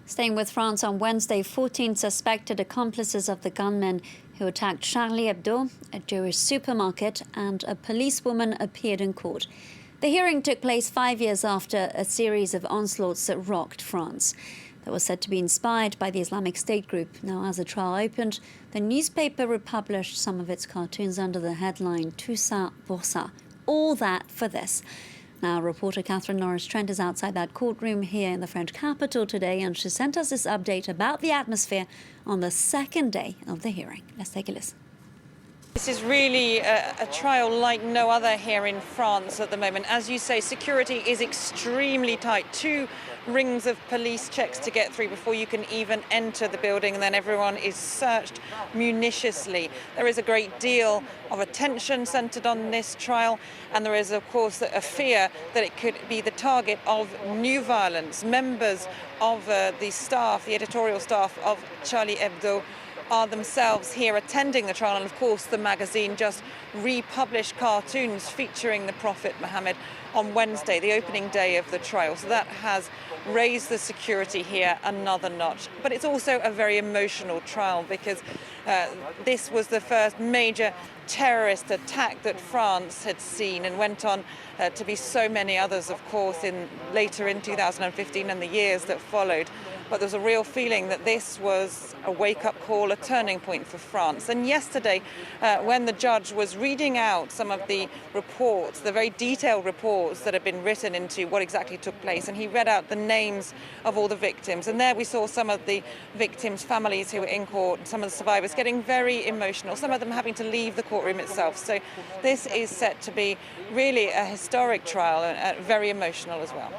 Staying with France, on Wednesday, 14 suspected accomplices of the gunmen who attacked Charlie Hebdo, a Jewish supermarket, and a policewoman appeared in court. The hearing took place 5 years after a series of onslaughts that rocked France. That was said to be inspired by the Islamic State group. Now, as the trial opened, the newspaper republished some of its cartoons under the headline "Tout ça pour ça." All that for this. Now, reporter Catherine Norris-Trent is outside that courtroom here in the French capital today, and she sent us this update about the atmosphere on the second day of the hearing. Let's take a listen. This is really a trial like no other here in France at the moment. As you say, security is extremely tight. 2 rings of police checks to get through before you can even enter the building, and then everyone is searched munitiously. There is a great deal of attention centred on this trial, and there is, of course, a fear that it could be the target of new violence. Members of the staff, the editorial staff of Charlie Hebdo, are themselves here attending the trial, and of course the magazine just republished cartoons featuring the Prophet Muhammad on Wednesday, the opening day of the trial. So that has raised the security here another notch. But it's also a very emotional trial because this was the first major terrorist attack that France had seen, and went on to be so many others, of course, later in 2015 and the years that followed. But there was a real feeling that this was a wake-up call, a turning point for France. And yesterday, when the judge was reading out some of the reports, the very detailed reports that had been written into what exactly took place, and he read out the names of all the victims. And there we saw some of the victims' families who were in court, and some of the survivors getting very emotional, some of them having to leave the courtroom itself. So this is set to be really a historic trial and very emotional as well.